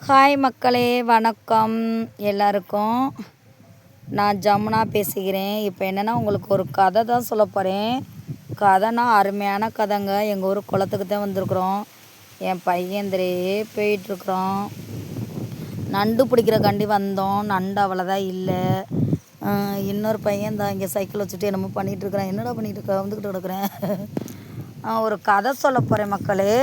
Hi மக்களே, வணக்கம் எல்லாருக்கும். நான் ஜமுனா பேசுகிறேன். இப்போ என்னென்னா உங்களுக்கு ஒரு கதை தான் சொல்ல போகிறேன். கதைனா அருமையான கதைங்க. எங்கள் ஊர் குளத்துக்கு தான் வந்திருக்குறோம். என் பையன்திரே போயிட்டுருக்குறோம். நண்டு பிடிக்கிறக்காண்டி வந்தோம். நண்டு அவ்வளோதான் இல்லை. இன்னொரு பையன் தான் இங்கே சைக்கிள் வச்சுட்டு என்னமோ பண்ணிகிட்ருக்குறேன். என்னடா பண்ணிகிட்டு வந்துக்கிட்டு கிடக்குறேன். ஒரு கதை சொல்ல போகிறேன் மக்களே.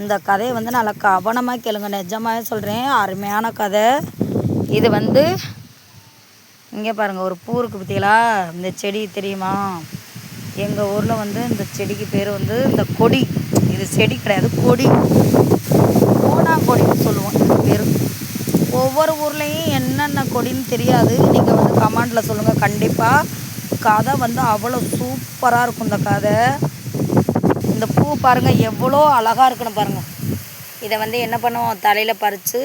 இந்த கதையை நல்லா கவனமாக கேளுங்க. நிஜமாகவே சொல்கிறேன், அருமையான கதை இது. இங்கே பாருங்கள், ஒரு பூ இருக்குது பார்த்தீங்களா? இந்த செடி தெரியுமா? எங்கள் ஊரில் இந்த செடிக்கு பேர் இந்த கொடி. இது செடி கிடையாது, கொடி. பூனா கொடின்னு சொல்லுவோம் இந்த பேர். ஒவ்வொரு ஊர்லேயும் என்னென்ன கொடின்னு தெரியாது. நீங்கள் கமெண்டில் சொல்லுங்கள். கண்டிப்பாக கதை அவ்வளோ சூப்பராக இருக்கும் இந்த கதை. இந்த பூ பாருங்கள் எவ்வளோ அழகாக இருக்குன்னு பாருங்கள். இதை என்ன பண்ணுவோம், தலையில் பறித்து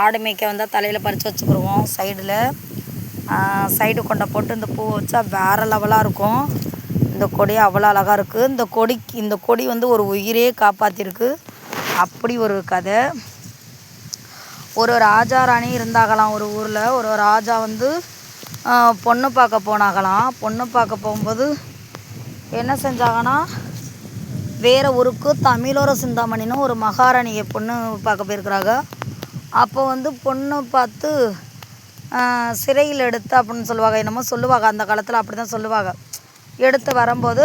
ஆடு மேய்க்க வந்தால் தலையில் பறித்து வச்சுக்கிடுவோம். சைடு கொண்டை போட்டு இந்த பூ வச்சா வேறு லெவலாக இருக்கும். இந்த கொடி அவ்வளோ அழகாக இருக்குது. இந்த கொடி ஒரு உயிரே காப்பாற்றிருக்கு. அப்படி ஒரு கதை. ஒரு ராஜா ராணி இருந்தாகலாம் ஒரு ஊரில். ஒரு ராஜா பொண்ணு பார்க்க போனாகலாம். பொண்ணு பார்க்க போகும்போது என்ன செஞ்சாங்கன்னா, வேறு ஊருக்கு தமிழோர சிந்தாமணின்னு ஒரு மகாராணியை பொண்ணு பார்க்க போயிருக்கிறாங்க. அப்போ பொண்ணு பார்த்து சிறையில் எடுத்து அப்படின்னு சொல்லுவாங்க. என்னமோ சொல்லுவாங்க, அந்த காலத்தில் அப்படி தான் சொல்லுவாங்க. எடுத்து வரும்போது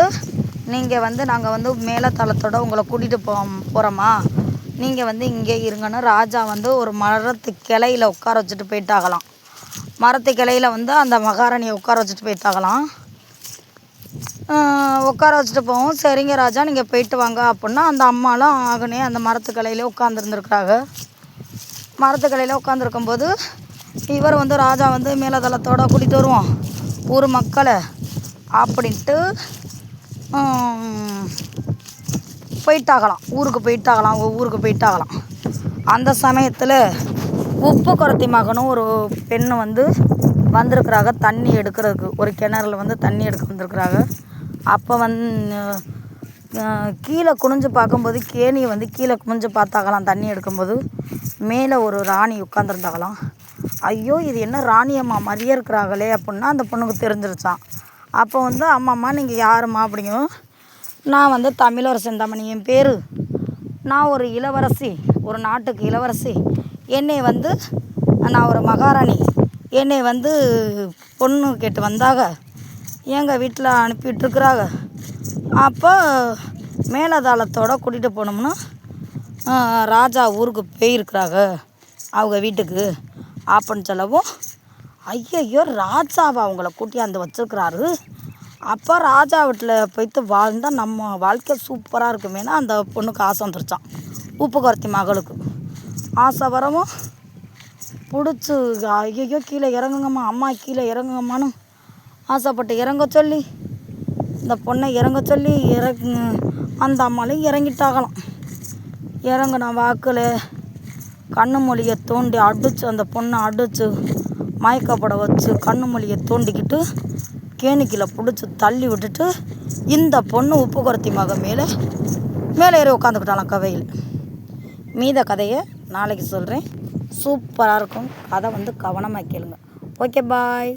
நீங்கள் நாங்கள் மேலத்தளத்தோடு உங்களை கூட்டிகிட்டு போகிறோமா, நீங்கள் இங்கே இருங்கன்னு ராஜா ஒரு மரத்து கிளையில் உட்கார வச்சுட்டு போயிட்டாகலாம். மரத்து கிளையில் அந்த மகாராணியை உட்கார வச்சுட்டு போயிட்டாகலாம். உட்கார வச்சுட்டு போவோம். சரிங்க ராஜா, நீங்கள் போயிட்டு வாங்க அப்படின்னா அந்த அம்மாலாம் ஆகனே அந்த மரத்து கிளையிலே உட்காந்துருந்துருக்குறாங்க. மரத்து கிளையில் உட்காந்துருக்கும்போது இவர் ராஜா மேலதளத்தோடு கூட்டிகிட்டு வருவோம் ஊர் மக்களை அப்படின்ட்டு போயிட்டாகலாம். ஊருக்கு போயிட்டாகலாம். அந்த சமயத்தில் உப்பு குரத்தி மகனும் ஒரு பெண்ணு வந்திருக்குறாங்க தண்ணி எடுக்கிறதுக்கு. ஒரு கிணறுல தண்ணி எடுக்க வந்திருக்குறாங்க. அப்போ கீழே குனிஞ்சு பார்க்கும்போது கேணியை கீழே குனிஞ்சு பார்த்தாகலாம். தண்ணி எடுக்கும்போது மேலே ஒரு ராணி உட்காந்துருந்தாகலாம். ஐயோ, இது என்ன ராணியம்மா மாதிரியே இருக்கிறாங்களே அப்படின்னா அந்த பொண்ணுக்கு தெரிஞ்சிருச்சான். அப்போ அம்மாம்மா நீங்கள் யாரும்மா அப்படிங்கும். நான் தமிழோர சிந்தாமணி என் பேர். நான் ஒரு இளவரசி, ஒரு நாட்டுக்கு இளவரசி. என்னை நான் ஒரு மகாராணி. என்னை பொண்ணு கேட்டு வந்தாக. எங்கள் வீட்டில் அனுப்பிட்டுருக்குறாங்க. அப்போ மேலதாளத்தோடு கூட்டிகிட்டு போனோம்னா ராஜா ஊருக்கு போயிருக்கிறாங்க அவங்க வீட்டுக்கு அப்படின்னு சொல்லவும், ஐயையோ ராஜாவை அவங்கள கூட்டியாந்து வச்சுருக்குறாரு. அப்போ ராஜா வீட்டில் போய்த்து வாழ்ந்தால் நம்ம வாழ்க்கை சூப்பராக இருக்குமேனா அந்த பொண்ணுக்கு ஆசை வந்துருச்சான். உப்பு குரத்தி மகளுக்கு ஆசை வரவும் பிடிச்சி, ஐயையோ கீழே இறங்குங்கம்மா, அம்மா கீழே இறங்குங்கம்மான்னு ஆசைப்பட்டு இறங்க சொல்லி, இந்த பொண்ணை இறங்க சொல்லி அந்த அம்மாலையும் இறங்கிட்டாகலாம். இறங்கின வாக்கில் கண்ணு மொழியை தோண்டி அடித்து அந்த பொண்ணை அடித்து மயக்கப்பட வச்சு கண்ணு மொழியை தோண்டிக்கிட்டு கேணிக்கில பிடிச்சி தள்ளி விட்டுட்டு இந்த பொண்ணு உப்பு குரத்தி மகன் மேலே ஏறி உட்காந்துக்கிட்டாலாம் கதையில். மீத கதையை நாளைக்கு சொல்கிறேன். சூப்பராக இருக்கும் கதை. கவனமாக கேளுங்க. ஓகே, பாய்.